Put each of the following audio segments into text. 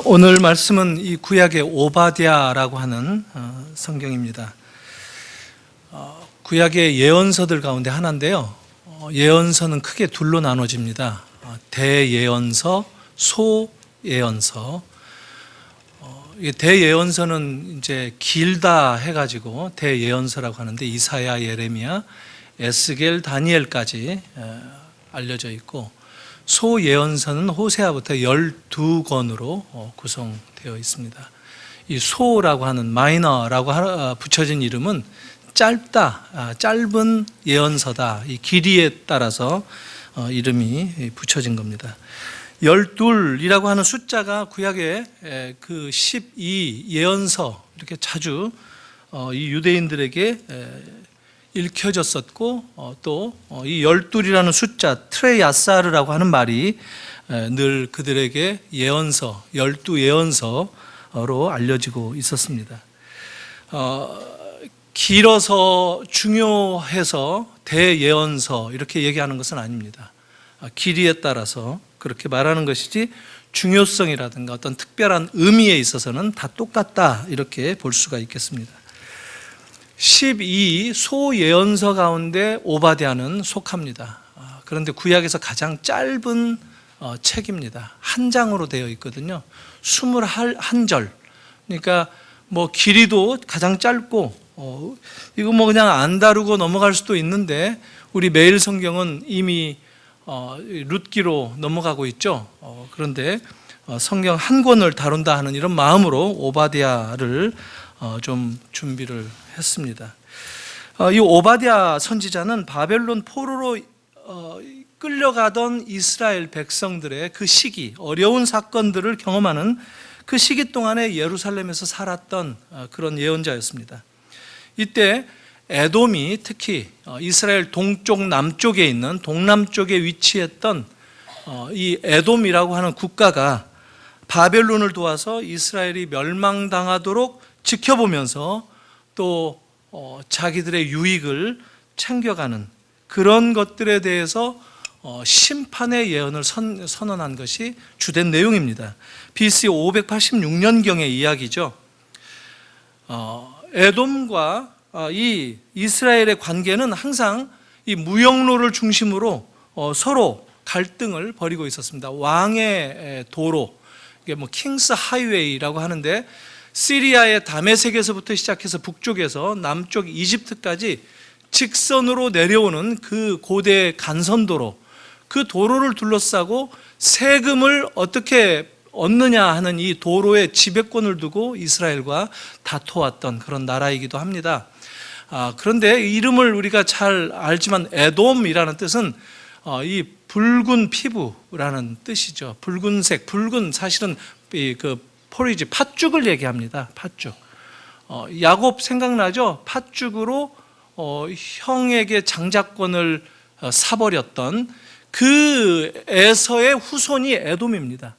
오늘 말씀은 이 구약의 오바댜라고 하는 성경입니다. 구약의 예언서들 가운데 하나인데요. 예언서는 크게 둘로 나눠집니다. 대예언서, 소예언서. 대예언서는 이제 길다 해가지고 대예언서라고 하는데 이사야, 예레미야, 에스겔, 다니엘까지 알려져 있고, 소예언서는 호세아부터 12권으로 구성되어 있습니다. 이 소라고 하는 마이너라고 붙여진 이름은 짧다, 짧은 예언서다. 이 길이에 따라서 이름이 붙여진 겁니다. 12이라고 하는 숫자가 구약의 그 12 예언서 이렇게 자주 이 유대인들에게 읽혀졌었고, 또 이 12이라는 숫자 트레야사르라고 하는 말이 늘 그들에게 예언서, 12 예언서로 알려지고 있었습니다. 길어서 중요해서 대예언서 이렇게 얘기하는 것은 아닙니다. 길이에 따라서 그렇게 말하는 것이지 중요성이라든가 어떤 특별한 의미에 있어서는 다 똑같다 이렇게 볼 수가 있겠습니다. 12 소예언서 가운데 오바댜는 속합니다. 그런데 구약에서 가장 짧은 책입니다. 한 장으로 되어 있거든요. 21절. 그러니까 뭐 길이도 가장 짧고, 이거 뭐 그냥 안 다루고 넘어갈 수도 있는데, 우리 매일 성경은 이미 룻기로 넘어가고 있죠. 그런데 성경 한 권을 다룬다 하는 이런 마음으로 오바댜를 좀 준비를 했습니다. 이 오바댜 선지자는 바벨론 포로로 끌려가던 이스라엘 백성들의 그 시기, 어려운 사건들을 경험하는 그 시기 동안에 예루살렘에서 살았던 그런 예언자였습니다. 이때 에돔이 특히 이스라엘 동쪽 남쪽에 있는 동남쪽에 위치했던 이 에돔이라고 하는 국가가 바벨론을 도와서 이스라엘이 멸망당하도록 지켜보면서 또 자기들의 유익을 챙겨가는 그런 것들에 대해서 심판의 예언을 선언한 것이 주된 내용입니다. BC 586년경의 이야기죠. 에돔과 이 이스라엘의 관계는 항상 이 무역로를 중심으로 서로 갈등을 벌이고 있었습니다. 왕의 도로, 이게 뭐 킹스 하이웨이라고 하는데, 시리아의 다메섹에서부터 시작해서 북쪽에서 남쪽 이집트까지 직선으로 내려오는 그 고대 간선도로, 그 도로를 둘러싸고 세금을 어떻게 얻느냐 하는 이 도로의 지배권을 두고 이스라엘과 다퉈왔던 그런 나라이기도 합니다. 그런데 이름을 우리가 잘 알지만 에돔이라는 뜻은 이 붉은 피부라는 뜻이죠. 붉은색, 붉은, 사실은 그 포리지, 팥죽을 얘기합니다. 팥죽. 야곱 생각나죠? 팥죽으로 형에게 장자권을 사버렸던 그 에서의 후손이 에돔입니다.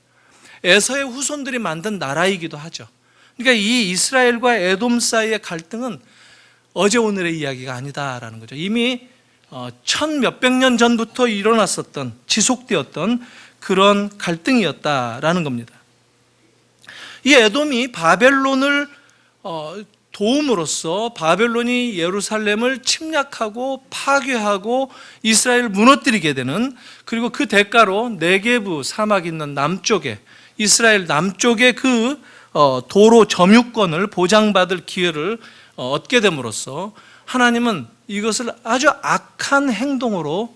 에서의 후손들이 만든 나라이기도 하죠. 그러니까 이 이스라엘과 에돔 사이의 갈등은 어제 오늘의 이야기가 아니다라는 거죠. 이미 천 몇백 년 전부터 일어났었던, 지속되었던 그런 갈등이었다라는 겁니다. 이 에돔이 바벨론을 도움으로써 바벨론이 예루살렘을 침략하고 파괴하고 이스라엘을 무너뜨리게 되는, 그리고 그 대가로 네게브 사막 있는 남쪽에, 이스라엘 남쪽에 그 도로 점유권을 보장받을 기회를 얻게 됨으로써 하나님은 이것을 아주 악한 행동으로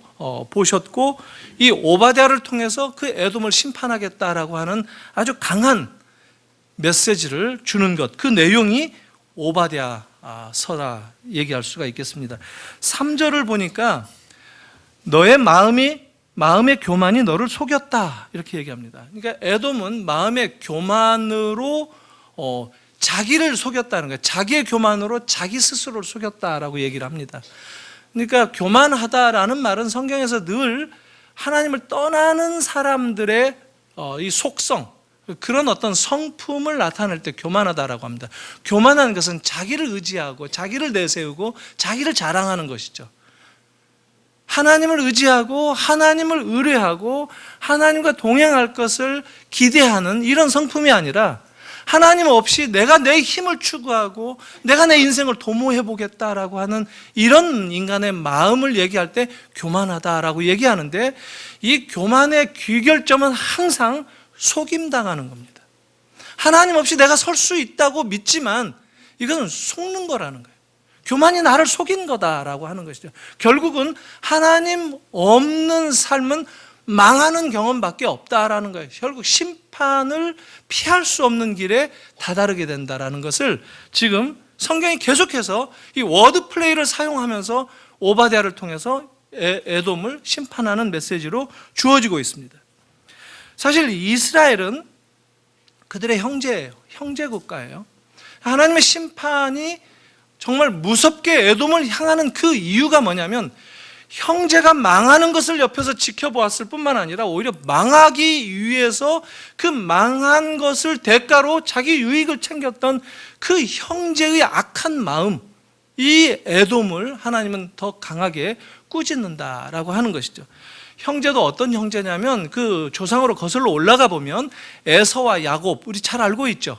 보셨고, 이 오바댜를 통해서 그 에돔을 심판하겠다라고 하는 아주 강한 메시지를 주는 것, 그 내용이 오바댜서라 얘기할 수가 있겠습니다. 3절을 보니까 너의 마음의 교만이 너를 속였다 이렇게 얘기합니다. 그러니까 에돔은 마음의 교만으로 자기를 속였다는 거예요. 자기의 교만으로 자기 스스로를 속였다라고 얘기를 합니다. 그러니까 교만하다라는 말은 성경에서 늘 하나님을 떠나는 사람들의 이 속성, 그런 어떤 성품을 나타낼 때 교만하다라고 합니다. 교만한 것은 자기를 의지하고 자기를 내세우고 자기를 자랑하는 것이죠. 하나님을 의지하고 하나님을 의뢰하고 하나님과 동행할 것을 기대하는 이런 성품이 아니라 하나님 없이 내가 내 힘을 추구하고 내가 내 인생을 도모해 보겠다라고 하는 이런 인간의 마음을 얘기할 때 교만하다라고 얘기하는데, 이 교만의 귀결점은 항상 속임당하는 겁니다. 하나님 없이 내가 설 수 있다고 믿지만 이것은 속는 거라는 거예요. 교만이 나를 속인 거다라고 하는 것이죠. 결국은 하나님 없는 삶은 망하는 경험밖에 없다라는 거예요. 결국 심판을 피할 수 없는 길에 다다르게 된다라는 것을 지금 성경이 계속해서 이 워드 플레이를 사용하면서 오바댜를 통해서 에돔을 심판하는 메시지로 주어지고 있습니다. 사실 이스라엘은 그들의 형제예요. 형제 국가예요. 하나님의 심판이 정말 무섭게 에돔을 향하는 그 이유가 뭐냐면, 형제가 망하는 것을 옆에서 지켜보았을 뿐만 아니라 오히려 망하기 위해서 그 망한 것을 대가로 자기 유익을 챙겼던 그 형제의 악한 마음, 이 에돔을 하나님은 더 강하게 꾸짖는다라고 하는 것이죠. 형제도 어떤 형제냐면, 그 조상으로 거슬러 올라가 보면 에서와 야곱, 우리 잘 알고 있죠.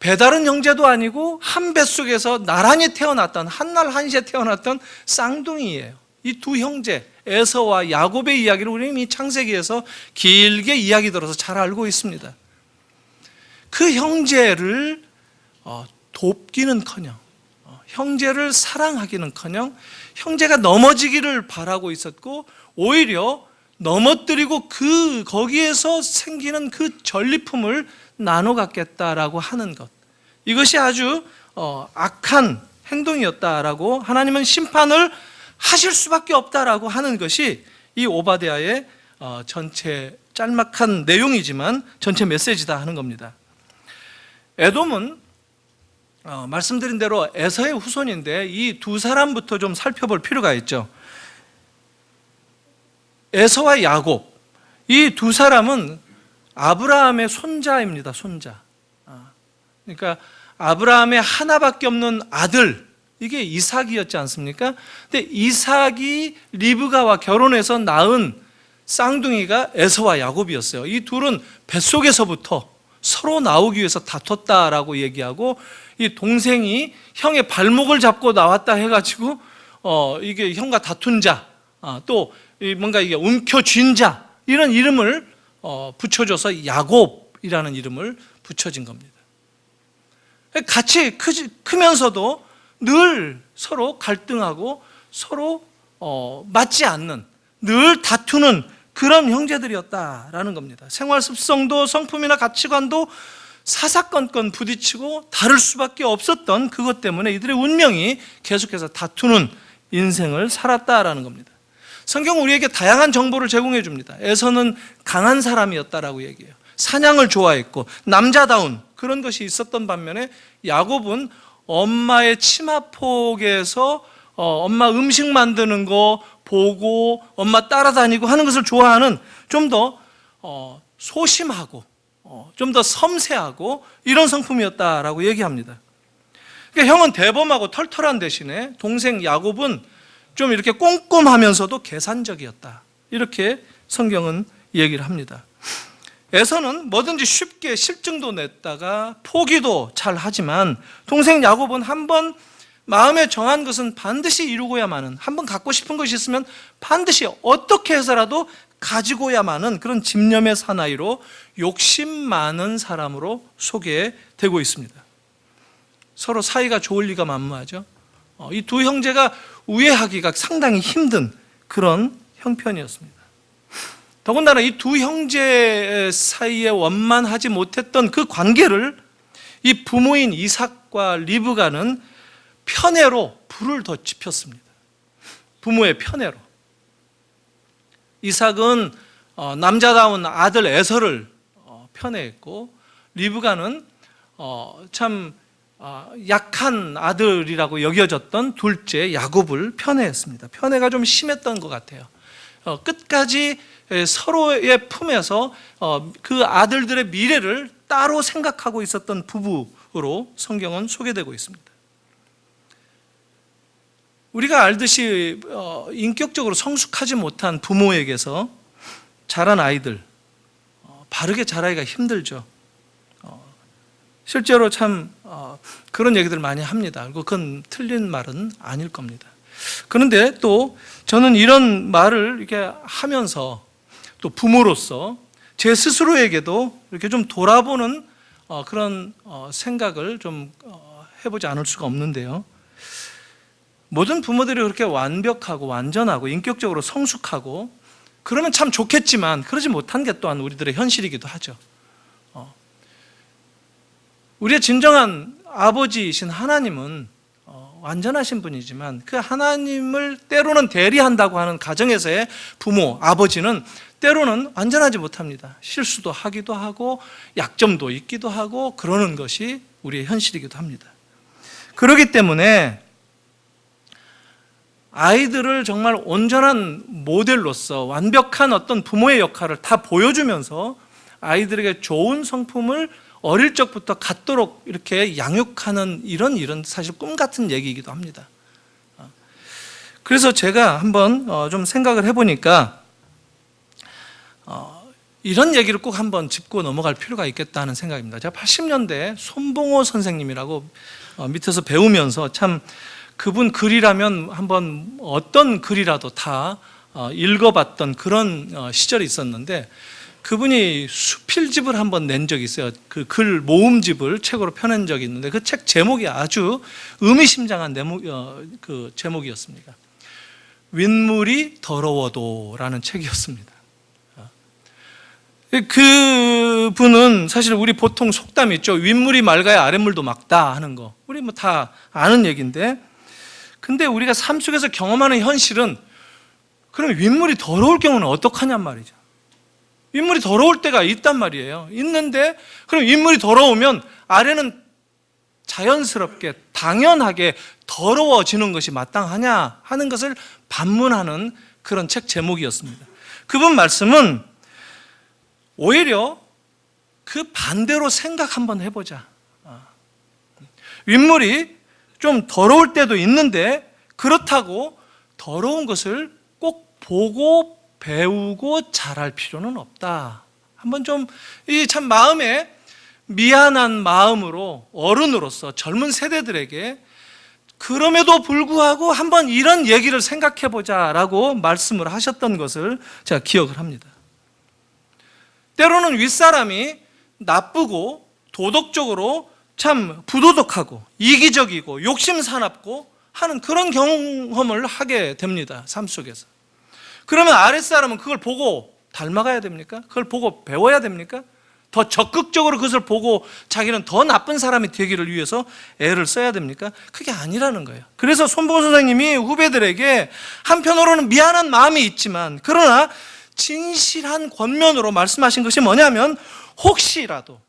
배다른 형제도 아니고 한 뱃속에서 나란히 태어났던, 한날 한시에 태어났던 쌍둥이예요. 이 두 형제 에서와 야곱의 이야기를 우리는 이미 창세기에서 길게 이야기 들어서 잘 알고 있습니다. 그 형제를 돕기는커녕, 형제를 사랑하기는커녕 형제가 넘어지기를 바라고 있었고, 오히려 넘어뜨리고 거기에서 생기는 그 전리품을 나눠 갖겠다라고 하는 것, 이것이 아주 악한 행동이었다라고, 하나님은 심판을 하실 수밖에 없다라고 하는 것이 이 오바댜의 전체 짤막한 내용이지만 전체 메시지다 하는 겁니다. 에돔은 말씀드린 대로 에서의 후손인데 이 두 사람부터 좀 살펴볼 필요가 있죠. 에서와 야곱, 이 두 사람은 아브라함의 손자입니다. 손자. 그러니까 아브라함의 하나밖에 없는 아들, 이게 이삭이었지 않습니까? 근데 이삭이 리브가와 결혼해서 낳은 쌍둥이가 에서와 야곱이었어요. 이 둘은 뱃속에서부터 서로 나오기 위해서 다퉜다라고 얘기하고, 이 동생이 형의 발목을 잡고 나왔다 해가지고 이게 형과 다툰 자, 또 뭔가 이게 움켜쥔 자, 이런 이름을 붙여줘서 야곱이라는 이름을 붙여진 겁니다. 같이 크면서도 늘 서로 갈등하고 서로 맞지 않는, 늘 다투는 그런 형제들이었다라는 겁니다. 생활 습성도 성품이나 가치관도 사사건건 부딪히고 다를 수밖에 없었던 그것 때문에 이들의 운명이 계속해서 다투는 인생을 살았다라는 겁니다. 성경은 우리에게 다양한 정보를 제공해 줍니다. 에서는 강한 사람이었다라고 얘기해요. 사냥을 좋아했고 남자다운 그런 것이 있었던 반면에, 야곱은 엄마의 치마폭에서 엄마 음식 만드는 거 보고 엄마 따라다니고 하는 것을 좋아하는, 좀 더 소심하고 좀 더 섬세하고 이런 성품이었다라고 얘기합니다. 그러니까 형은 대범하고 털털한 대신에 동생 야곱은 좀 이렇게 꼼꼼하면서도 계산적이었다, 이렇게 성경은 얘기를 합니다. 에서는 뭐든지 쉽게 실증도 냈다가 포기도 잘 하지만, 동생 야곱은 한번 마음에 정한 것은 반드시 이루고야만은, 한번 갖고 싶은 것이 있으면 반드시 어떻게 해서라도 가지고야만은 그런 집념의 사나이로 욕심 많은 사람으로 소개되고 있습니다. 서로 사이가 좋을 리가 만무하죠. 이 두 형제가 우애하기가 상당히 힘든 그런 형편이었습니다. 더군다나 이 두 형제 사이에 원만하지 못했던 그 관계를 이 부모인 이삭과 리브가는 편애로 불을 더 지폈습니다. 부모의 편애로. 이삭은 남자다운 아들 에서를 편애했고, 리브가는 참 약한 아들이라고 여겨졌던 둘째 야곱을 편애했습니다. 편애가 좀 심했던 것 같아요. 끝까지 서로의 품에서 그 아들들의 미래를 따로 생각하고 있었던 부부로 성경은 소개되고 있습니다. 우리가 알듯이 인격적으로 성숙하지 못한 부모에게서 자란 아이들, 바르게 자라기가 힘들죠. 실제로 참 그런 얘기들 많이 합니다. 그건 틀린 말은 아닐 겁니다. 그런데 또 저는 이런 말을 이렇게 하면서 또 부모로서 제 스스로에게도 이렇게 좀 돌아보는 그런 생각을 좀 해보지 않을 수가 없는데요. 모든 부모들이 그렇게 완벽하고 완전하고 인격적으로 성숙하고 그러면 참 좋겠지만 그러지 못한 게 또한 우리들의 현실이기도 하죠. 우리의 진정한 아버지이신 하나님은 완전하신 분이지만 그 하나님을 때로는 대리한다고 하는 가정에서의 부모, 아버지는 때로는 완전하지 못합니다. 실수도 하기도 하고 약점도 있기도 하고 그러는 것이 우리의 현실이기도 합니다. 그렇기 때문에 아이들을 정말 온전한 모델로서 완벽한 어떤 부모의 역할을 다 보여주면서 아이들에게 좋은 성품을 어릴 적부터 갖도록 이렇게 양육하는 이런 일은 사실 꿈 같은 얘기이기도 합니다. 그래서 제가 한번 좀 생각을 해보니까 이런 얘기를 꼭 한번 짚고 넘어갈 필요가 있겠다는 생각입니다. 제가 80년대 손봉호 선생님이라고 밑에서 배우면서 참 그분 글이라면 한번 어떤 글이라도 다 읽어봤던 그런 시절이 있었는데 그분이 수필집을 한번 낸 적이 있어요. 그 글 모음집을 책으로 펴낸 적이 있는데 그 책 제목이 아주 의미심장한 그 제목이었습니다. 윗물이 더러워도 라는 책이었습니다. 그 분은 사실 우리 보통 속담 있죠. 윗물이 맑아야 아랫물도 맑다 하는 거. 우리 뭐 다 아는 얘기인데 근데 우리가 삶 속에서 경험하는 현실은 그럼 윗물이 더러울 경우는 어떡하냔 말이죠. 윗물이 더러울 때가 있단 말이에요. 있는데 그럼 윗물이 더러우면 아래는 자연스럽게 당연하게 더러워지는 것이 마땅하냐 하는 것을 반문하는 그런 책 제목이었습니다. 그분 말씀은 오히려 그 반대로 생각 한번 해보자. 윗물이 좀 더러울 때도 있는데 그렇다고 더러운 것을 꼭 보고 배우고 잘할 필요는 없다. 한번 좀 이 참 마음에 미안한 마음으로 어른으로서 젊은 세대들에게 그럼에도 불구하고 한번 이런 얘기를 생각해 보자라고 말씀을 하셨던 것을 제가 기억을 합니다. 때로는 윗사람이 나쁘고 도덕적으로 참 부도덕하고 이기적이고 욕심사납고 하는 그런 경험을 하게 됩니다. 삶 속에서. 그러면 아랫사람은 그걸 보고 닮아가야 됩니까? 그걸 보고 배워야 됩니까? 더 적극적으로 그것을 보고 자기는 더 나쁜 사람이 되기를 위해서 애를 써야 됩니까? 그게 아니라는 거예요. 그래서 손봉호 선생님이 후배들에게 한편으로는 미안한 마음이 있지만 그러나 진실한 권면으로 말씀하신 것이 뭐냐면 혹시라도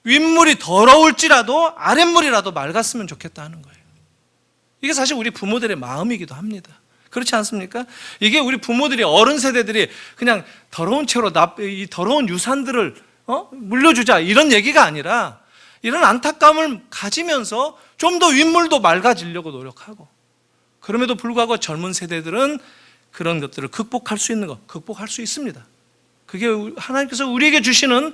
윗물이 더러울지라도 아랫물이라도 맑았으면 좋겠다 하는 거예요. 이게 사실 우리 부모들의 마음이기도 합니다. 그렇지 않습니까? 이게 우리 부모들이 어른 세대들이 그냥 더러운 채로 이 더러운 유산들을 물려주자 이런 얘기가 아니라 이런 안타까움을 가지면서 좀 더 윗물도 맑아지려고 노력하고 그럼에도 불구하고 젊은 세대들은 그런 것들을 극복할 수 있는 것, 극복할 수 있습니다. 그게 하나님께서 우리에게 주시는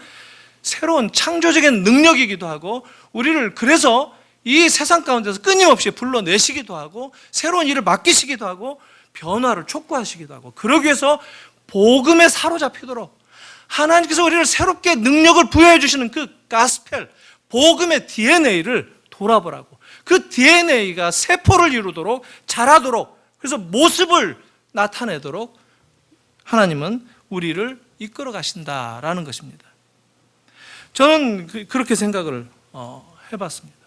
새로운 창조적인 능력이기도 하고 우리를 그래서 이 세상 가운데서 끊임없이 불러내시기도 하고 새로운 일을 맡기시기도 하고 변화를 촉구하시기도 하고 그러기 위해서 복음에 사로잡히도록 하나님께서 우리를 새롭게 능력을 부여해 주시는 그 가스펠, 복음의 DNA를 돌아보라고 그 DNA가 세포를 이루도록 자라도록 그래서 모습을 나타내도록 하나님은 우리를 이끌어 가신다라는 것입니다. 저는 그렇게 생각을 해봤습니다.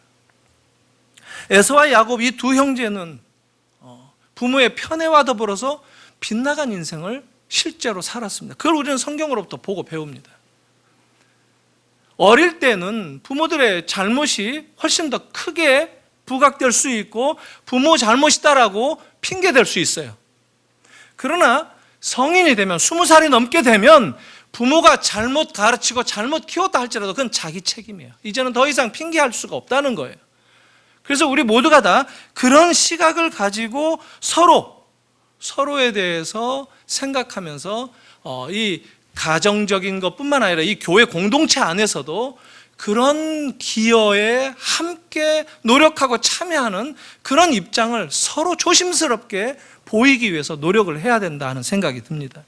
에서와 야곱 이 두 형제는 부모의 편애와 더불어서 빗나간 인생을 실제로 살았습니다. 그걸 우리는 성경으로부터 보고 배웁니다. 어릴 때는 부모들의 잘못이 훨씬 더 크게 부각될 수 있고 부모 잘못이다라고 핑계댈 수 있어요. 그러나 성인이 되면 20살이 넘게 되면 부모가 잘못 가르치고 잘못 키웠다 할지라도 그건 자기 책임이에요. 이제는 더 이상 핑계할 수가 없다는 거예요. 그래서 우리 모두가 다 그런 시각을 가지고 서로에 대해서 생각하면서 이 가정적인 것뿐만 아니라 이 교회 공동체 안에서도 그런 기여에 함께 노력하고 참여하는 그런 입장을 서로 조심스럽게 보이기 위해서 노력을 해야 된다 하는 생각이 듭니다.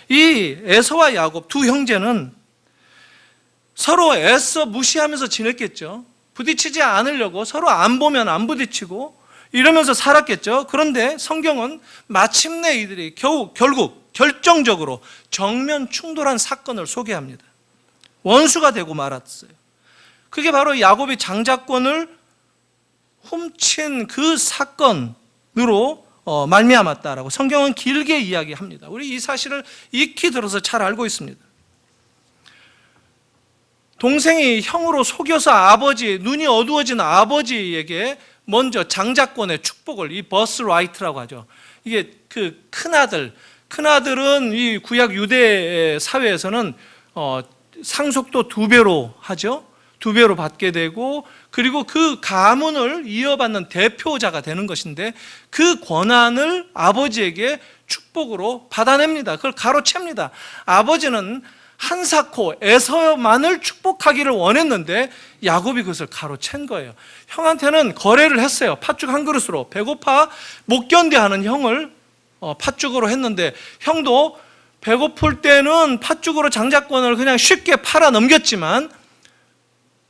이 에서와 야곱 두 형제는 서로 애써 무시하면서 지냈겠죠. 부딪히지 않으려고 서로 안 보면 안 부딪히고 이러면서 살았겠죠. 그런데 성경은 마침내 이들이 결국 결정적으로 정면 충돌한 사건을 소개합니다. 원수가 되고 말았어요. 그게 바로 야곱이 장자권을 훔친 그 사건으로 말미암았다라고 성경은 길게 이야기합니다. 우리 이 사실을 익히 들어서 잘 알고 있습니다. 동생이 형으로 속여서 눈이 어두워진 아버지에게 먼저 장자권의 축복을, 이 버스라이트라고 하죠. 이게 그 큰아들은 이 구약 유대 사회에서는 상속도 2배로 하죠. 2배로 받게 되고, 그리고 그 가문을 이어받는 대표자가 되는 것인데 그 권한을 아버지에게 축복으로 받아냅니다. 그걸 가로챕니다. 아버지는 한사코 에서만을 축복하기를 원했는데 야곱이 그것을 가로챈 거예요. 형한테는 거래를 했어요. 팥죽 한 그릇으로. 배고파 못 견뎌하는 형을 팥죽으로 했는데 형도 배고플 때는 팥죽으로 장자권을 그냥 쉽게 팔아 넘겼지만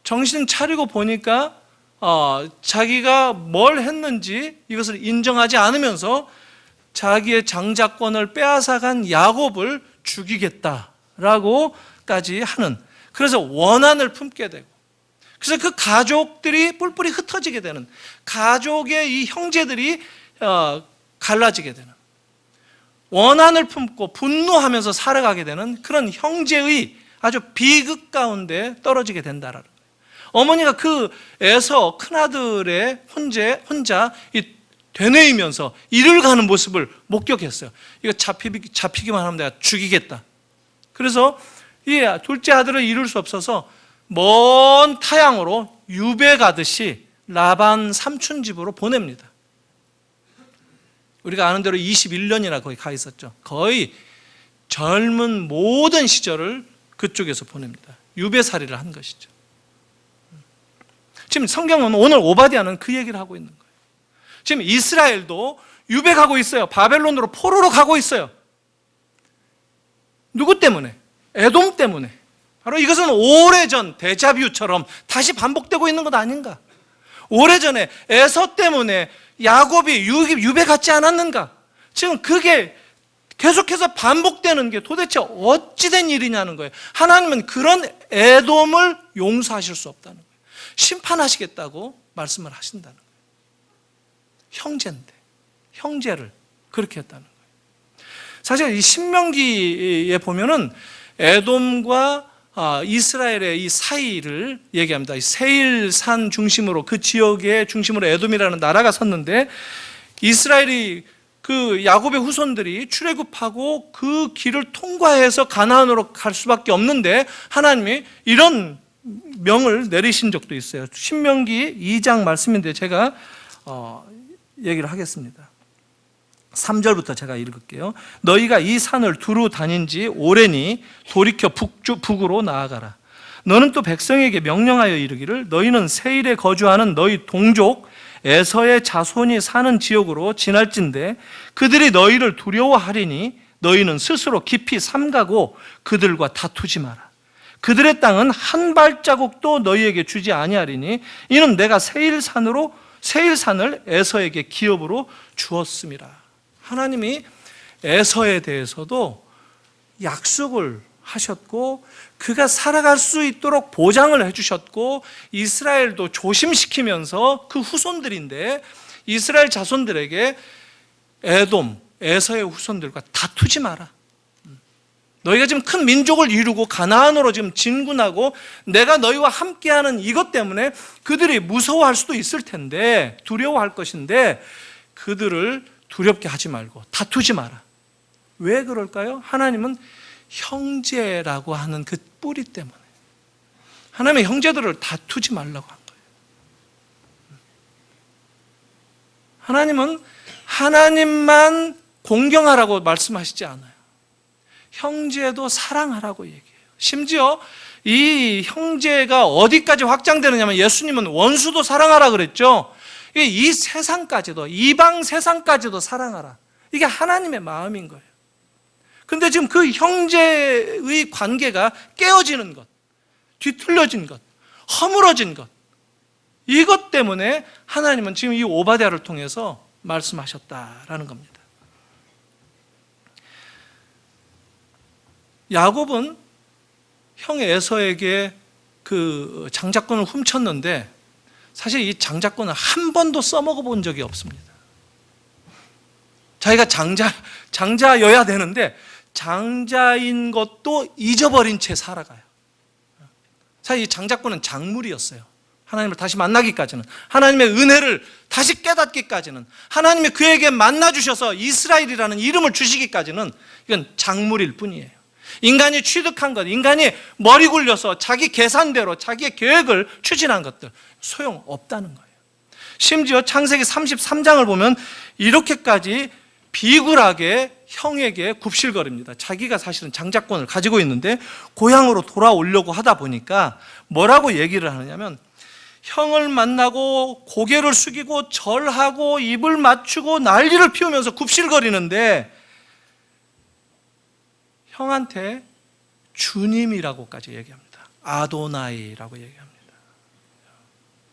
정신 차리고 보니까 자기가 뭘 했는지 이것을 인정하지 않으면서 자기의 장자권을 빼앗아간 야곱을 죽이겠다라고까지 하는, 그래서 원한을 품게 되고, 그래서 그 가족들이 뿔뿔이 흩어지게 되는, 가족의 이 형제들이 갈라지게 되는, 원한을 품고 분노하면서 살아가게 되는 그런 형제의 아주 비극 가운데 떨어지게 된다라는 거예요. 어머니가 그 에서 큰아들의 혼자 되뇌이면서 일을 가는 모습을 목격했어요. 이거 잡히기만 하면 내가 죽이겠다. 그래서 이 둘째 아들을 이룰 수 없어서 먼 타향으로 유배 가듯이 라반 삼촌 집으로 보냅니다. 우리가 아는 대로 21년이나 거기 가 있었죠. 거의 젊은 모든 시절을 그쪽에서 보냅니다. 유배살이를 한 것이죠. 지금 성경은 오늘 오바댜는 그 얘기를 하고 있는 거예요. 지금 이스라엘도 유배 가고 있어요. 바벨론으로 포로로 가고 있어요. 누구 때문에? 에돔 때문에. 바로 이것은 오래전 데자뷰처럼 다시 반복되고 있는 것 아닌가? 오래전에 에서 때문에 야곱이 유배 갔지 않았는가? 지금 그게 계속해서 반복되는 게 도대체 어찌된 일이냐는 거예요. 하나님은 그런 에돔을 용서하실 수 없다는 거예요. 심판하시겠다고 말씀을 하신다는 거예요. 형제인데, 형제를 그렇게 했다는 거예요. 사실 이 신명기에 보면은 에돔과 이스라엘의 이 사이를 얘기합니다. 세일산 중심으로, 그 지역의 중심으로 에돔이라는 나라가 섰는데, 이스라엘이 그 야곱의 후손들이 출애굽하고 그 길을 통과해서 가나안으로 갈 수밖에 없는데 하나님이 이런 명을 내리신 적도 있어요. 신명기 2장 말씀인데 제가 얘기를 하겠습니다. 3절부터 제가 읽을게요. 너희가 이 산을 두루 다닌 지 오래니 돌이켜 북으로 나아가라. 너는 또 백성에게 명령하여 이르기를 너희는 세일에 거주하는 너희 동족 에서의 자손이 사는 지역으로 지날진대 그들이 너희를 두려워하리니 너희는 스스로 깊이 삼가고 그들과 다투지 마라. 그들의 땅은 한 발자국도 너희에게 주지 아니하리니 이는 내가 세일산을 에서에게 기업으로 주었음이라. 하나님이 에서에 대해서도 약속을 하셨고 그가 살아갈 수 있도록 보장을 해주셨고, 이스라엘도 조심시키면서 그 후손들인데 이스라엘 자손들에게 에돔, 에서의 후손들과 다투지 마라. 너희가 지금 큰 민족을 이루고 가나안으로 지금 진군하고 내가 너희와 함께하는 이것 때문에 그들이 무서워할 수도 있을 텐데, 두려워할 것인데 그들을 두렵게 하지 말고 다투지 마라. 왜 그럴까요? 하나님은 형제라고 하는 그 뿌리 때문에 하나님의 형제들을 다투지 말라고 한 거예요. 하나님은 하나님만 공경하라고 말씀하시지 않아요. 형제도 사랑하라고 얘기해요. 심지어 이 형제가 어디까지 확장되느냐면 예수님은 원수도 사랑하라 그랬죠. 이 세상까지도, 이방 세상까지도 사랑하라. 이게 하나님의 마음인 거예요. 근데 지금 그 형제의 관계가 깨어지는 것, 뒤틀려진 것, 허물어진 것, 이것 때문에 하나님은 지금 이 오바댜를 통해서 말씀하셨다라는 겁니다. 야곱은 형 에서에게 그 장자권을 훔쳤는데 사실 이 장자권을 한 번도 써먹어 본 적이 없습니다. 자기가 장자여야 되는데 장자인 것도 잊어버린 채 살아가요. 사실 이 장자권은 작물이었어요. 하나님을 다시 만나기까지는, 하나님의 은혜를 다시 깨닫기까지는, 하나님이 그에게 만나주셔서 이스라엘이라는 이름을 주시기까지는 이건 작물일 뿐이에요. 인간이 취득한 것, 인간이 머리 굴려서 자기 계산대로 자기의 계획을 추진한 것들 소용없다는 거예요. 심지어 창세기 33장을 보면 이렇게까지 비굴하게 형에게 굽실거립니다. 자기가 사실은 장자권을 가지고 있는데 고향으로 돌아오려고 하다 보니까 뭐라고 얘기를 하느냐면, 형을 만나고 고개를 숙이고 절하고 입을 맞추고 난리를 피우면서 굽실거리는데 형한테 주님이라고까지 얘기합니다. 아도나이라고 얘기합니다.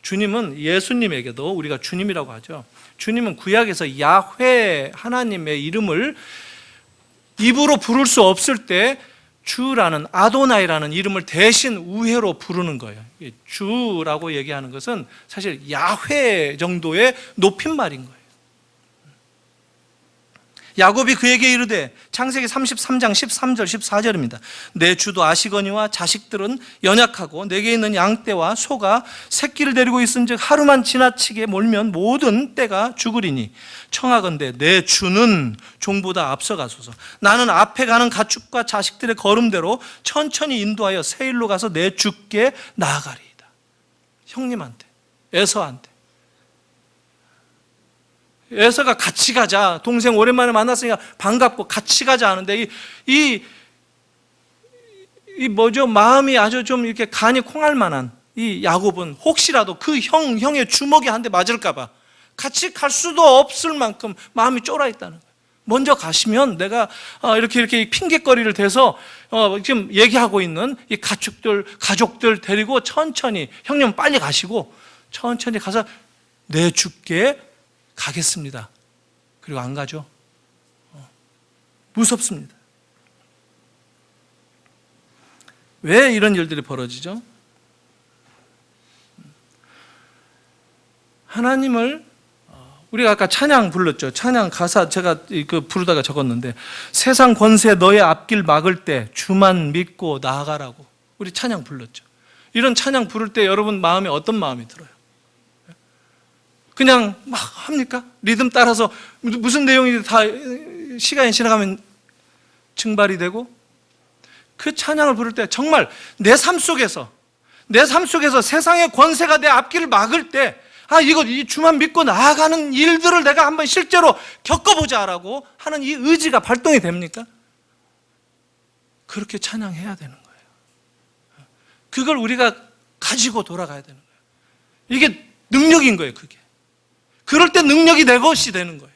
주님은 예수님에게도 우리가 주님이라고 하죠. 주님은 구약에서 야훼 하나님의 이름을 입으로 부를 수 없을 때 주라는, 아도나이라는 이름을 대신 우회로 부르는 거예요. 주라고 얘기하는 것은 사실 야훼 정도의 높임말인 거예요. 야곱이 그에게 이르되, 창세기 33장 13절 14절입니다. 내 주도 아시거니와 자식들은 연약하고 내게 있는 양떼와 소가 새끼를 데리고 있은즉 하루만 지나치게 몰면 모든 떼가 죽으리니 청하건대 내 주는 종보다 앞서가소서. 나는 앞에 가는 가축과 자식들의 걸음대로 천천히 인도하여 세일로 가서 내 주께 나아가리이다. 형님한테, 에서한테. 에서가 같이 가자, 동생 오랜만에 만났으니까 반갑고 같이 가자 하는데 이 마음이 아주 좀 이렇게 간이 콩할 만한 이 야곱은 혹시라도 그 형의 주먹에 한 대 맞을까봐 같이 갈 수도 없을 만큼 마음이 쫄아 있다는 거예요. 먼저 가시면 내가 이렇게 핑계거리를 대서 지금 얘기하고 있는 이 가족들 데리고 천천히, 형님 빨리 가시고 천천히 가서 내 주께 가겠습니다. 그리고 안 가죠. 무섭습니다. 왜 이런 일들이 벌어지죠? 하나님을, 우리가 아까 찬양 불렀죠. 찬양 가사 제가 부르다가 적었는데, 세상 권세 너의 앞길 막을 때 주만 믿고 나아가라고 우리 찬양 불렀죠. 이런 찬양 부를 때 여러분 마음에 어떤 마음이 들어요? 그냥 막 합니까? 리듬 따라서 무슨 내용이 다 시간이 지나가면 증발이 되고, 그 찬양을 부를 때 정말 내 삶 속에서 세상의 권세가 내 앞길을 막을 때, 이 주만 믿고 나아가는 일들을 내가 한번 실제로 겪어보자라고 하는 이 의지가 발동이 됩니까? 그렇게 찬양해야 되는 거예요. 그걸 우리가 가지고 돌아가야 되는 거예요. 이게 능력인 거예요, 그게. 그럴 때 능력이 내 것이 되는 거예요.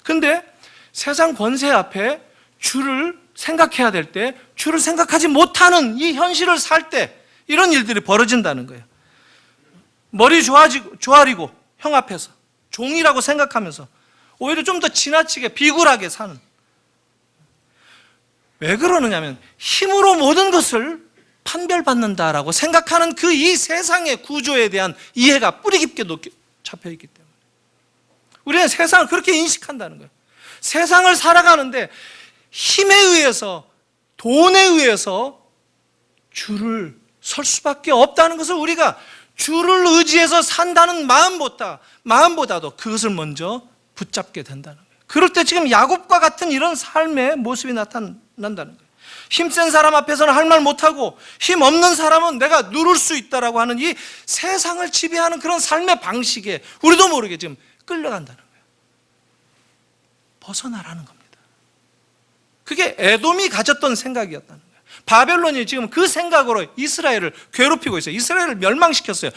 근데 세상 권세 앞에 주를 생각해야 될 때, 주를 생각하지 못하는 이 현실을 살 때 이런 일들이 벌어진다는 거예요. 머리 조아리고 형 앞에서 종이라고 생각하면서 오히려 좀 더 지나치게 비굴하게 사는. 왜 그러느냐면 힘으로 모든 것을 판별받는다라고 생각하는 그 이 세상의 구조에 대한 이해가 뿌리 깊게 잡혀있기 때문에 우리는 세상을 그렇게 인식한다는 거예요. 세상을 살아가는데 힘에 의해서, 돈에 의해서 줄을 설 수밖에 없다는 것을, 우리가 주를 의지해서 산다는 마음보다도 그것을 먼저 붙잡게 된다는 거예요. 그럴 때 지금 야곱과 같은 이런 삶의 모습이 나타난다는 거예요. 힘센 사람 앞에서는 할 말 못하고 힘 없는 사람은 내가 누를 수 있다라고 하는 이 세상을 지배하는 그런 삶의 방식에 우리도 모르게 지금 끌려간다는 거예요. 벗어나라는 겁니다. 그게 에돔이 가졌던 생각이었다는 거예요. 바벨론이 지금 그 생각으로 이스라엘을 괴롭히고 있어요. 이스라엘을 멸망시켰어요.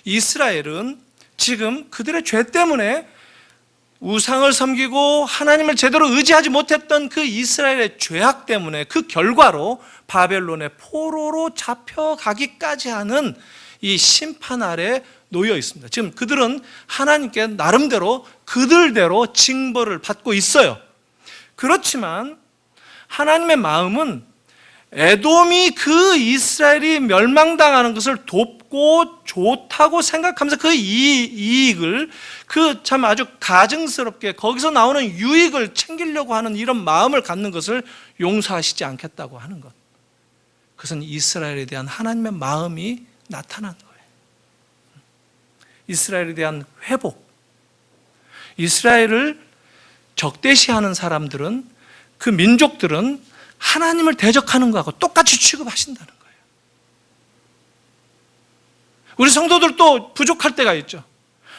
이스라엘은 지금 그들의 죄 때문에 우상을 섬기고 하나님을 제대로 의지하지 못했던 그 이스라엘의 죄악 때문에 그 결과로 바벨론의 포로로 잡혀가기까지 하는 이 심판 아래 놓여 있습니다. 지금 그들은 하나님께 나름대로 그들대로 징벌을 받고 있어요. 그렇지만 하나님의 마음은 에돔이 그 이스라엘이 멸망당하는 것을 돕고 좋다고 생각하면서 그 이익을 그 참 아주 가증스럽게 거기서 나오는 유익을 챙기려고 하는 이런 마음을 갖는 것을 용서하시지 않겠다고 하는 것. 그것은 이스라엘에 대한 하나님의 마음이 나타난 거예요. 이스라엘에 대한 회복. 이스라엘을 적대시하는 사람들은, 그 민족들은 하나님을 대적하는 것하고 똑같이 취급하신다는 거예요. 우리 성도들도 부족할 때가 있죠.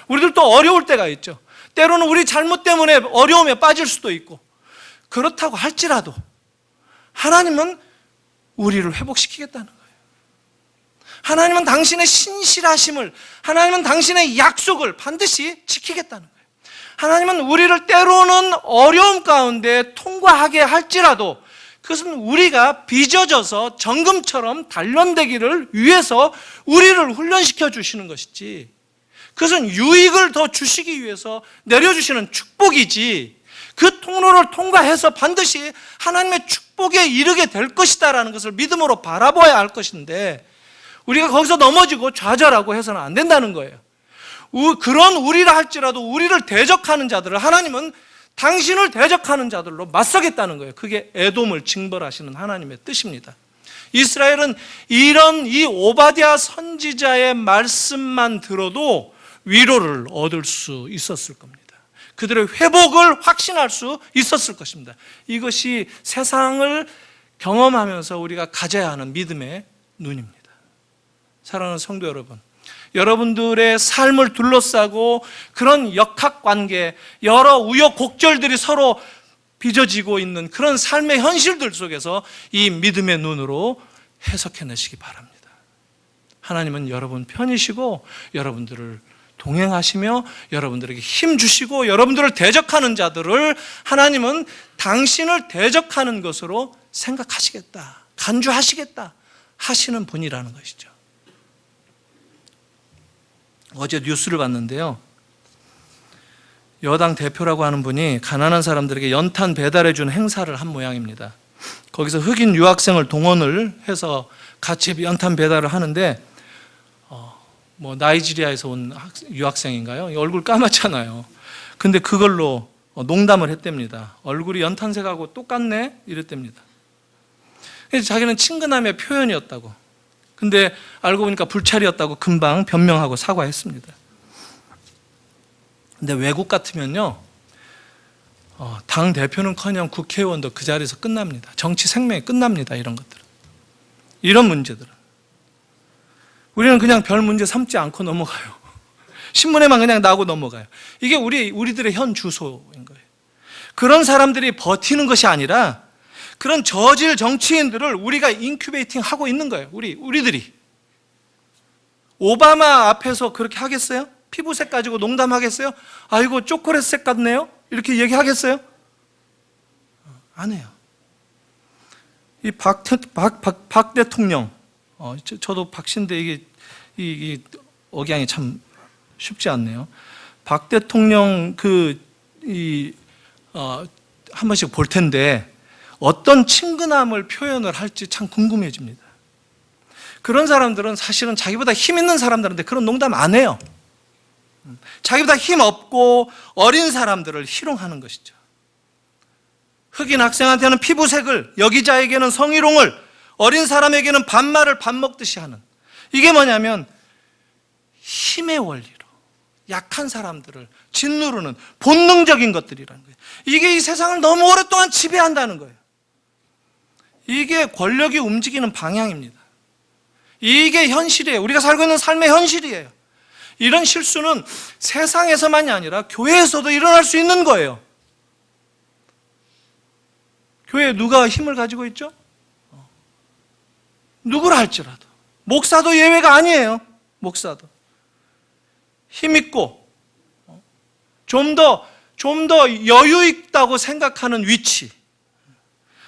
우리들도 어려울 때가 있죠. 때로는 우리 잘못 때문에 어려움에 빠질 수도 있고, 그렇다고 할지라도 하나님은 우리를 회복시키겠다는 거예요. 하나님은 당신의 신실하심을, 하나님은 당신의 약속을 반드시 지키겠다는 거예요. 하나님은 우리를 때로는 어려움 가운데 통과하게 할지라도 그것은 우리가 빚어져서 정금처럼 단련되기를 위해서 우리를 훈련시켜 주시는 것이지, 그것은 유익을 더 주시기 위해서 내려주시는 축복이지, 그 통로를 통과해서 반드시 하나님의 축복에 이르게 될 것이다라는 것을 믿음으로 바라봐야 할 것인데, 우리가 거기서 넘어지고 좌절하고 해서는 안 된다는 거예요. 그런 우리라 할지라도 우리를 대적하는 자들을 하나님은 당신을 대적하는 자들로 맞서겠다는 거예요. 그게 에돔을 징벌하시는 하나님의 뜻입니다. 이스라엘은 이런 이 오바댜 선지자의 말씀만 들어도 위로를 얻을 수 있었을 겁니다. 그들의 회복을 확신할 수 있었을 것입니다. 이것이 세상을 경험하면서 우리가 가져야 하는 믿음의 눈입니다. 사랑하는 성도 여러분, 여러분들의 삶을 둘러싸고 그런 역학관계, 여러 우여곡절들이 서로 빚어지고 있는 그런 삶의 현실들 속에서 이 믿음의 눈으로 해석해내시기 바랍니다. 하나님은 여러분 편이시고 여러분들을 동행하시며 여러분들에게 힘 주시고 여러분들을 대적하는 자들을 하나님은 당신을 대적하는 것으로 생각하시겠다, 간주하시겠다 하시는 분이라는 것이죠. 어제 뉴스를 봤는데요, 여당 대표라고 하는 분이 가난한 사람들에게 연탄 배달해 준 행사를 한 모양입니다. 거기서 흑인 유학생을 동원을 해서 같이 연탄 배달을 하는데 나이지리아에서 온 유학생인가요? 얼굴 까맣잖아요. 근데 그걸로 농담을 했답니다. 얼굴이 연탄색하고 똑같네? 이랬답니다. 그래서 자기는 친근함의 표현이었다고. 근데 알고 보니까 불찰이었다고 금방 변명하고 사과했습니다. 근데 외국 같으면요, 당 대표는커녕 국회의원도 그 자리에서 끝납니다. 정치 생명이 끝납니다. 이런 것들은, 이런 문제들은 우리는 그냥 별 문제 삼지 않고 넘어가요. 신문에만 그냥 나오고 넘어가요. 이게 우리들의 현 주소인 거예요. 그런 사람들이 버티는 것이 아니라 그런 저질 정치인들을 우리가 인큐베이팅 하고 있는 거예요. 우리들이. 오바마 앞에서 그렇게 하겠어요? 피부색 가지고 농담하겠어요? 아이고 초콜릿색 같네요? 이렇게 얘기하겠어요? 안 해요. 이 박 대통령, 저도 박신데 이게 억양이 참 쉽지 않네요. 박 대통령 한 번씩 볼 텐데 어떤 친근함을 표현을 할지 참 궁금해집니다. 그런 사람들은 사실은 자기보다 힘 있는 사람들한테 그런 농담 안 해요. 자기보다 힘 없고 어린 사람들을 희롱하는 것이죠. 흑인 학생한테는 피부색을, 여기자에게는 성희롱을, 어린 사람에게는 반말을 밥 먹듯이 하는, 이게 뭐냐면 힘의 원리로 약한 사람들을 짓누르는 본능적인 것들이라는 거예요. 이게 이 세상을 너무 오랫동안 지배한다는 거예요. 이게 권력이 움직이는 방향입니다. 이게 현실이에요. 우리가 살고 있는 삶의 현실이에요. 이런 실수는 세상에서만이 아니라 교회에서도 일어날 수 있는 거예요. 교회에 누가 힘을 가지고 있죠? 누구라 할지라도. 목사도 예외가 아니에요. 목사도. 힘있고, 좀 더 여유 있다고 생각하는 위치.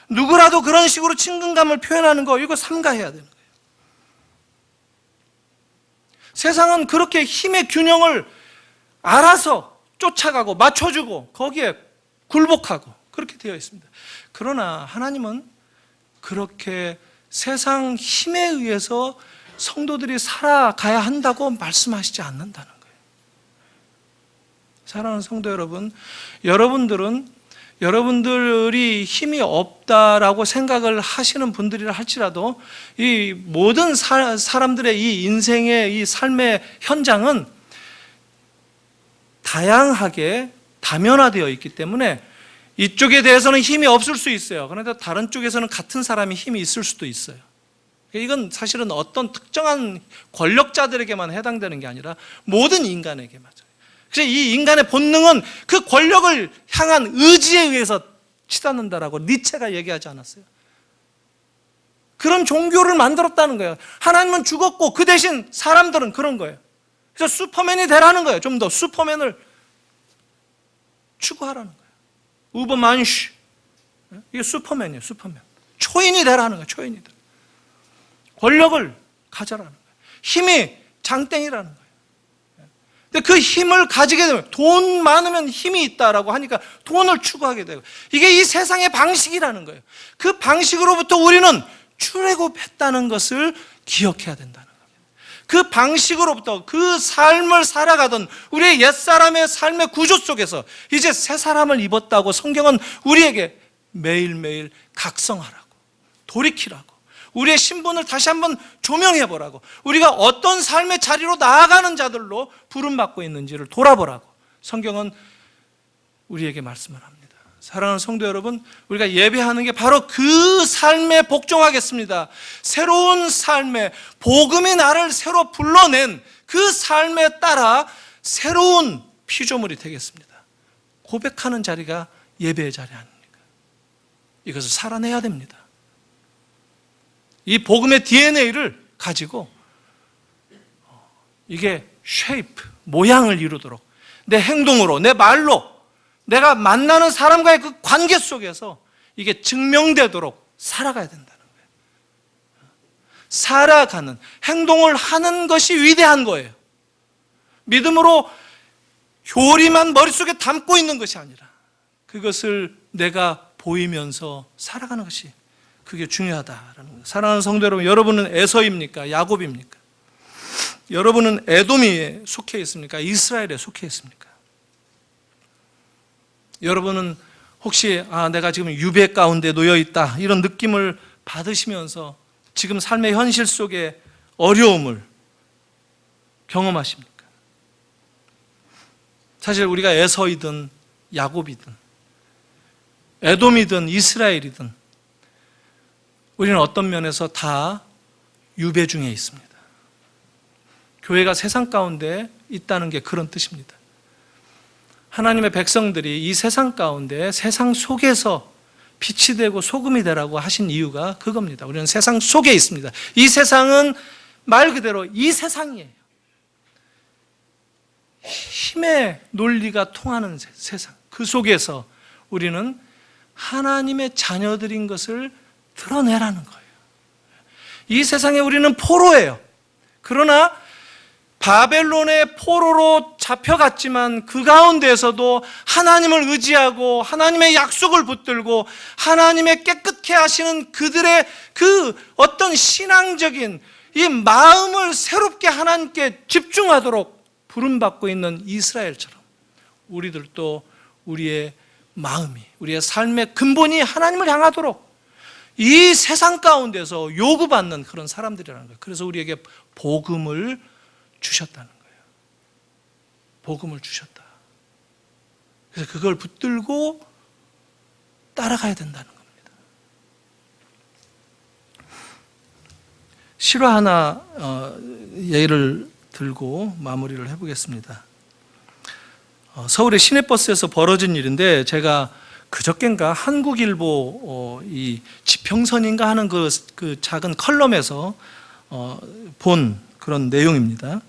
누구라도 그런 식으로 친근감을 표현하는 거, 이거 삼가해야 되는 거예요. 세상은 그렇게 힘의 균형을 알아서 쫓아가고 맞춰주고 거기에 굴복하고 그렇게 되어 있습니다. 그러나 하나님은 그렇게 세상 힘에 의해서 성도들이 살아가야 한다고 말씀하시지 않는다는 거예요. 사랑하는 성도 여러분, 여러분들이 힘이 없다라고 생각을 하시는 분들이라 할지라도 이 모든 사람들의 이 인생의 이 삶의 현장은 다양하게 다면화되어 있기 때문에 이쪽에 대해서는 힘이 없을 수 있어요. 그런데 다른 쪽에서는 같은 사람이 힘이 있을 수도 있어요. 이건 사실은 어떤 특정한 권력자들에게만 해당되는 게 아니라 모든 인간에게 맞아요. 그래서 이 인간의 본능은 그 권력을 향한 의지에 의해서 치닫는다라고 니체가 얘기하지 않았어요? 그런 종교를 만들었다는 거예요. 하나님은 죽었고 그 대신 사람들은 그런 거예요. 그래서 슈퍼맨이 되라는 거예요. 좀 더 슈퍼맨을 추구하라는 거예요. 우버만슈. 이게 슈퍼맨이에요. 슈퍼맨. 초인이 되라는 거예요. 초인이 되라. 권력을 가져라는 거예요. 힘이 장땡이라는 거예요. 근데 그 힘을 가지게 되면 돈 많으면 힘이 있다라고 하니까 돈을 추구하게 되고 이게 이 세상의 방식이라는 거예요. 그 방식으로부터 우리는 출애굽했다는 것을 기억해야 된다는 겁니다. 그 방식으로부터 그 삶을 살아가던 우리의 옛사람의 삶의 구조 속에서 이제 새 사람을 입었다고 성경은 우리에게 매일매일 각성하라고, 돌이키라고, 우리의 신분을 다시 한번 조명해보라고, 우리가 어떤 삶의 자리로 나아가는 자들로 부름받고 있는지를 돌아보라고 성경은 우리에게 말씀을 합니다. 사랑하는 성도 여러분, 우리가 예배하는 게 바로 그 삶에 복종하겠습니다. 새로운 삶에, 복음이 나를 새로 불러낸 그 삶에 따라 새로운 피조물이 되겠습니다. 고백하는 자리가 예배의 자리 아닙니까? 이것을 살아내야 됩니다. 이 복음의 DNA를 가지고 이게 쉐이프, 모양을 이루도록 내 행동으로, 내 말로, 내가 만나는 사람과의 그 관계 속에서 이게 증명되도록 살아가야 된다는 거예요. 살아가는, 행동을 하는 것이 위대한 거예요. 믿음으로 교리만 머릿속에 담고 있는 것이 아니라 그것을 내가 보이면서 살아가는 것이 그게 중요하다라는 거예요. 사랑하는 성도 여러분, 여러분은 에서입니까? 야곱입니까? 여러분은 에돔에 속해 있습니까? 이스라엘에 속해 있습니까? 여러분은 혹시 내가 지금 유배 가운데 놓여 있다 이런 느낌을 받으시면서 지금 삶의 현실 속에 어려움을 경험하십니까? 사실 우리가 에서이든 야곱이든 에돔이든 이스라엘이든 우리는 어떤 면에서 다 유배 중에 있습니다. 교회가 세상 가운데 있다는 게 그런 뜻입니다. 하나님의 백성들이 이 세상 가운데 세상 속에서 빛이 되고 소금이 되라고 하신 이유가 그겁니다. 우리는 세상 속에 있습니다. 이 세상은 말 그대로 이 세상이에요. 힘의 논리가 통하는 세상. 그 속에서 우리는 하나님의 자녀들인 것을 드러내라는 거예요. 이 세상에 우리는 포로예요. 그러나 바벨론의 포로로 잡혀갔지만 그 가운데에서도 하나님을 의지하고 하나님의 약속을 붙들고 하나님의 깨끗게 하시는 그들의 그 어떤 신앙적인 이 마음을 새롭게 하나님께 집중하도록 부름받고 있는 이스라엘처럼 우리들도 우리의 마음이, 우리의 삶의 근본이 하나님을 향하도록 이 세상 가운데서 요구받는 그런 사람들이라는 거예요. 그래서 우리에게 복음을 주셨다는 거예요. 복음을 주셨다. 그래서 그걸 붙들고 따라가야 된다는 겁니다. 실화 하나 예를 들고 마무리를 해보겠습니다. 서울의 시내버스에서 벌어진 일인데, 제가 그저껜가 한국일보 이 지평선인가 하는 그 작은 컬럼에서 본 그런 내용입니다.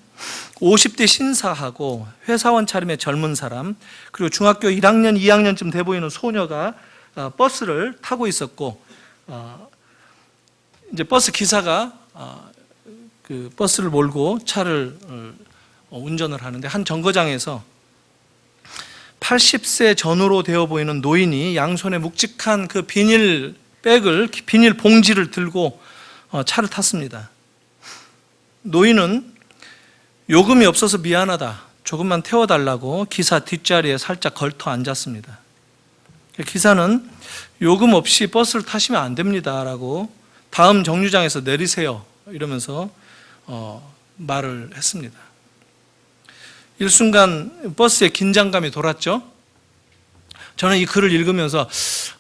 50대 신사하고 회사원 차림의 젊은 사람, 그리고 중학교 1학년, 2학년쯤 돼 보이는 소녀가 버스를 타고 있었고, 이제 버스 기사가 그 버스를 몰고 차를 운전을 하는데, 한 정거장에서 80세 전후로 되어 보이는 노인이 양손에 묵직한 그 비닐 봉지를 들고 차를 탔습니다. 노인은 요금이 없어서 미안하다, 조금만 태워달라고 기사 뒷자리에 살짝 걸터 앉았습니다. 기사는 요금 없이 버스를 타시면 안 됩니다 라고, 다음 정류장에서 내리세요 이러면서 말을 했습니다. 일순간 버스에 긴장감이 돌았죠. 저는 이 글을 읽으면서,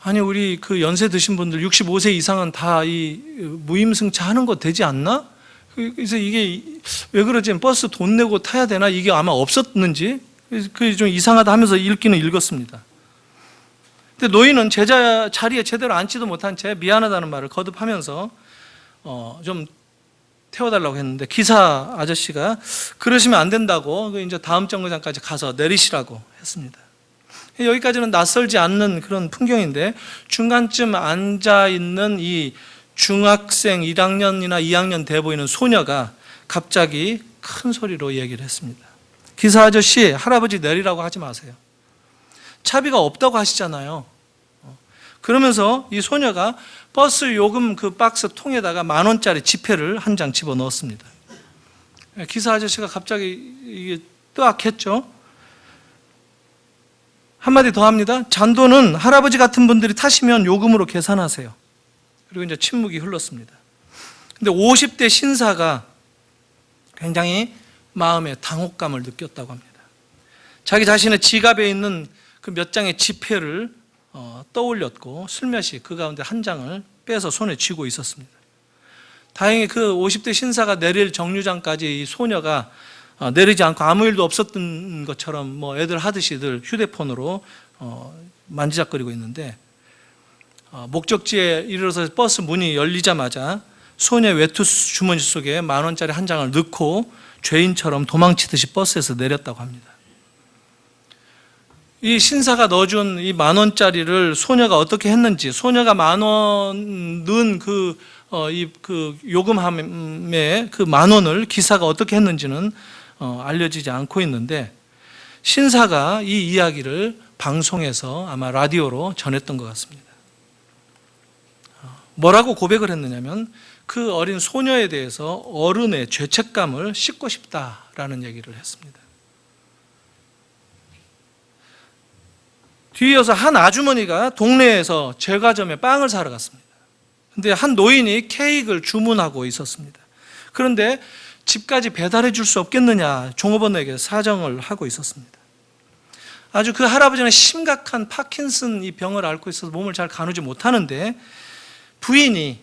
아니 우리 그 연세 드신 분들 65세 이상은 다 이 무임승차 하는 거 되지 않나? 그래서 이게 왜 그러지? 버스 돈 내고 타야 되나? 이게 아마 없었는지, 그게 좀 이상하다 하면서 읽기는 읽었습니다. 근데 노인은 제자 자리에 제대로 앉지도 못한 채 미안하다는 말을 거듭하면서 좀 태워달라고 했는데, 기사 아저씨가 그러시면 안 된다고 이제 다음 정거장까지 가서 내리시라고 했습니다. 여기까지는 낯설지 않는 그런 풍경인데, 중간쯤 앉아 있는 이 중학생 1학년이나 2학년 돼 보이는 소녀가 갑자기 큰 소리로 얘기를 했습니다. 기사 아저씨, 할아버지 내리라고 하지 마세요. 차비가 없다고 하시잖아요. 그러면서 이 소녀가 버스 요금 그 박스 통에다가 10,000원짜리 지폐를 한 장 집어 넣었습니다. 기사 아저씨가 갑자기 이게 뜨악했죠. 한마디 더 합니다. 잔돈은 할아버지 같은 분들이 타시면 요금으로 계산하세요. 그리고 이제 침묵이 흘렀습니다. 근데 50대 신사가 굉장히 마음에 당혹감을 느꼈다고 합니다. 자기 자신의 지갑에 있는 그 몇 장의 지폐를 떠올렸고, 슬며시 그 가운데 한 장을 빼서 손에 쥐고 있었습니다. 다행히 그 50대 신사가 내릴 정류장까지 이 소녀가 내리지 않고 아무 일도 없었던 것처럼 뭐 애들 하듯이들 휴대폰으로 만지작거리고 있는데, 목적지에 이르러서 버스 문이 열리자마자 소녀의 외투 주머니 속에 10,000원짜리 한 장을 넣고 죄인처럼 도망치듯이 버스에서 내렸다고 합니다. 이 신사가 넣어준 이 10,000원짜리를 소녀가 어떻게 했는지, 소녀가 10,000원 넣은 그 요금함에 그 10,000원을 기사가 어떻게 했는지는 알려지지 않고 있는데, 신사가 이 이야기를 방송에서 아마 라디오로 전했던 것 같습니다. 뭐라고 고백을 했느냐면, 그 어린 소녀에 대해서 어른의 죄책감을 씻고 싶다라는 얘기를 했습니다. 뒤이어서 한 아주머니가 동네에서 제과점에 빵을 사러 갔습니다. 근데 한 노인이 케이크를 주문하고 있었습니다. 그런데 집까지 배달해 줄 수 없겠느냐 종업원에게 사정을 하고 있었습니다. 아주 그 할아버지는 심각한 파킨슨 이 병을 앓고 있어서 몸을 잘 가누지 못하는데, 부인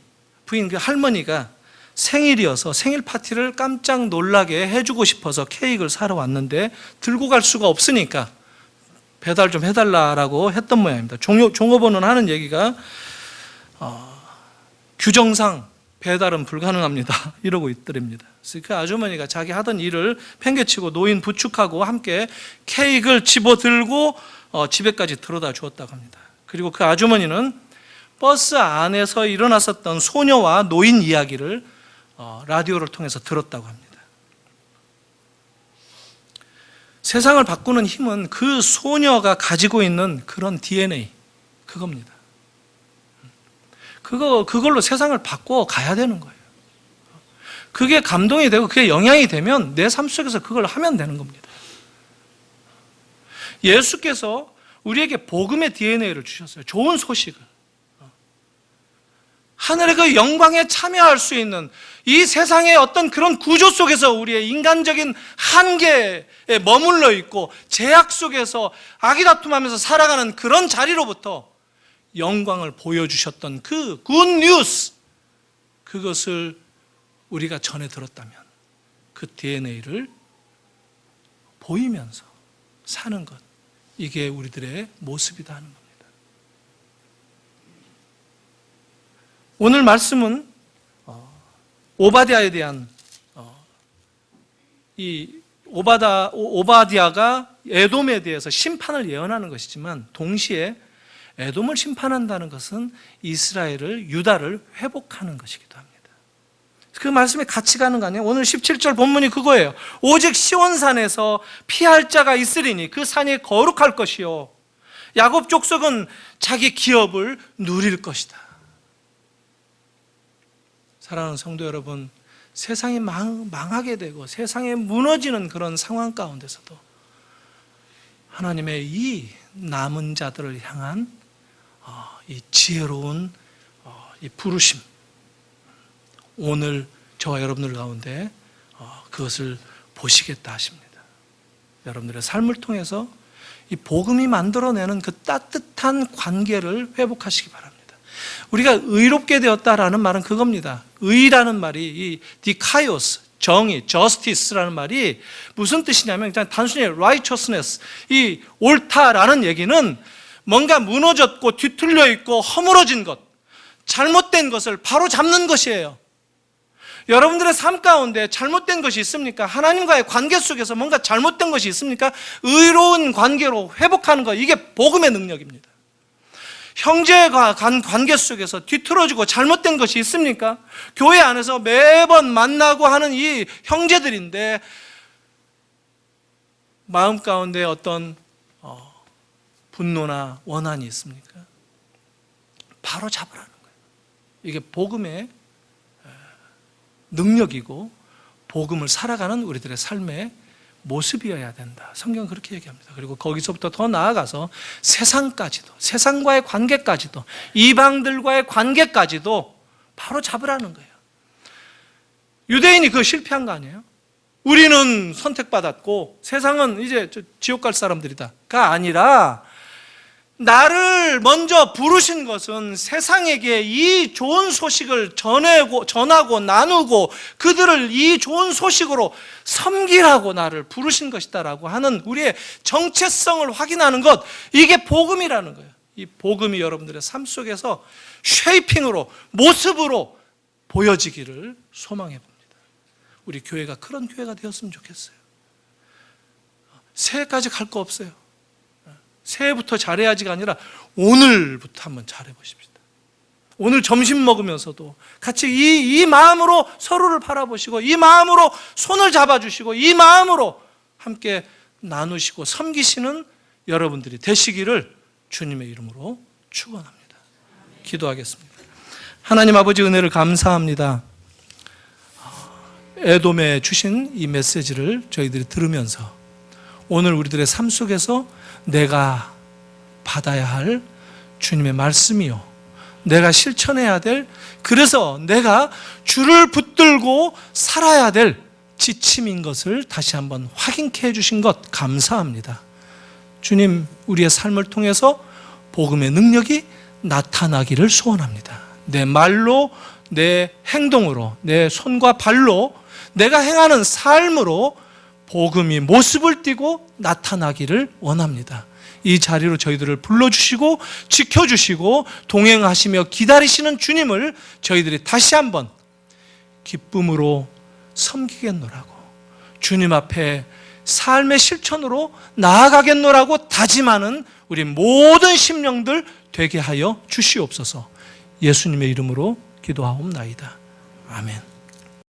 그 할머니가 생일이어서 생일 파티를 깜짝 놀라게 해주고 싶어서 케이크를 사러 왔는데 들고 갈 수가 없으니까 배달 좀 해달라고 했던 모양입니다. 종업원은 하는 얘기가 규정상 배달은 불가능합니다 이러고 있더랍니다. 그래서 그 아주머니가 자기 하던 일을 팽개치고 노인 부축하고 함께 케이크를 집어들고 집에까지 들어다 주었다고 합니다. 그리고 그 아주머니는 버스 안에서 일어났었던 소녀와 노인 이야기를 라디오를 통해서 들었다고 합니다. 세상을 바꾸는 힘은 그 소녀가 가지고 있는 그런 DNA, 그겁니다. 그걸로 세상을 바꿔 가야 되는 거예요. 그게 감동이 되고 그게 영향이 되면 내 삶 속에서 그걸 하면 되는 겁니다. 예수께서 우리에게 복음의 DNA를 주셨어요. 좋은 소식을. 하늘의 그 영광에 참여할 수 있는, 이 세상의 어떤 그런 구조 속에서 우리의 인간적인 한계에 머물러 있고 제약 속에서 아기다툼하면서 살아가는 그런 자리로부터 영광을 보여주셨던 그 굿뉴스, 그것을 우리가 전해 들었다면 그 DNA를 보이면서 사는 것, 이게 우리들의 모습이다 하는 겁니다. 오늘 말씀은 오바댜에 대한 이 오바댜가 에돔에 대해서 심판을 예언하는 것이지만, 동시에 에돔을 심판한다는 것은 이스라엘을, 유다를 회복하는 것이기도 합니다. 그 말씀에 같이 가는 거 아니에요? 오늘 17절 본문이 그거예요. 오직 시온산에서 피할 자가 있으리니 그 산이 거룩할 것이요 야곱 족속은 자기 기업을 누릴 것이다. 사랑하는 성도 여러분, 세상이 망하게 되고 세상에 무너지는 그런 상황 가운데서도 하나님의 이 남은 자들을 향한 이 지혜로운 이 부르심, 오늘 저와 여러분들 가운데 그것을 보시겠다 하십니다. 여러분들의 삶을 통해서 이 복음이 만들어내는 그 따뜻한 관계를 회복하시기 바랍니다. 우리가 의롭게 되었다라는 말은 그겁니다. 의라는 말이 이 디카이오스, 정의, justice라는 말이 무슨 뜻이냐면 그냥 단순히 righteousness, 이 옳다라는 얘기는 뭔가 무너졌고 뒤틀려 있고 허물어진 것, 잘못된 것을 바로 잡는 것이에요. 여러분들의 삶 가운데 잘못된 것이 있습니까? 하나님과의 관계 속에서 뭔가 잘못된 것이 있습니까? 의로운 관계로 회복하는 것, 이게 복음의 능력입니다. 형제가 간 관계 속에서 뒤틀어지고 잘못된 것이 있습니까? 교회 안에서 매번 만나고 하는 이 형제들인데 마음 가운데 어떤 분노나 원한이 있습니까? 바로 잡으라는 거예요. 이게 복음의 능력이고 복음을 살아가는 우리들의 삶의 모습이어야 된다. 성경은 그렇게 얘기합니다. 그리고 거기서부터 더 나아가서 세상까지도, 세상과의 관계까지도, 이방들과의 관계까지도 바로 잡으라는 거예요. 유대인이 그거 실패한 거 아니에요? 우리는 선택받았고 세상은 이제 지옥 갈 사람들이다가 아니라, 나를 먼저 부르신 것은 세상에게 이 좋은 소식을 전하고 나누고 그들을 이 좋은 소식으로 섬기라고 나를 부르신 것이다라고 하는 우리의 정체성을 확인하는 것, 이게 복음이라는 거예요. 이 복음이 여러분들의 삶 속에서 쉐이핑으로, 모습으로 보여지기를 소망해 봅니다. 우리 교회가 그런 교회가 되었으면 좋겠어요. 새해까지 갈 거 없어요. 새해부터 잘해야지가 아니라 오늘부터 한번 잘해보십시다. 오늘 점심 먹으면서도 같이 이 마음으로 서로를 바라보시고, 이 마음으로 손을 잡아주시고, 이 마음으로 함께 나누시고 섬기시는 여러분들이 되시기를 주님의 이름으로 축원합니다. 기도하겠습니다. 하나님 아버지, 은혜를 감사합니다. 에돔에 주신 이 메시지를 저희들이 들으면서 오늘 우리들의 삶 속에서 내가 받아야 할 주님의 말씀이요, 내가 실천해야 될, 그래서 내가 주를 붙들고 살아야 될 지침인 것을 다시 한번 확인케 해주신 것 감사합니다. 주님, 우리의 삶을 통해서 복음의 능력이 나타나기를 소원합니다. 내 말로, 내 행동으로, 내 손과 발로, 내가 행하는 삶으로 복음이 모습을 띠고 나타나기를 원합니다. 이 자리로 저희들을 불러주시고 지켜주시고 동행하시며 기다리시는 주님을 저희들이 다시 한번 기쁨으로 섬기겠노라고, 주님 앞에 삶의 실천으로 나아가겠노라고 다짐하는 우리 모든 심령들 되게 하여 주시옵소서. 예수님의 이름으로 기도하옵나이다. 아멘.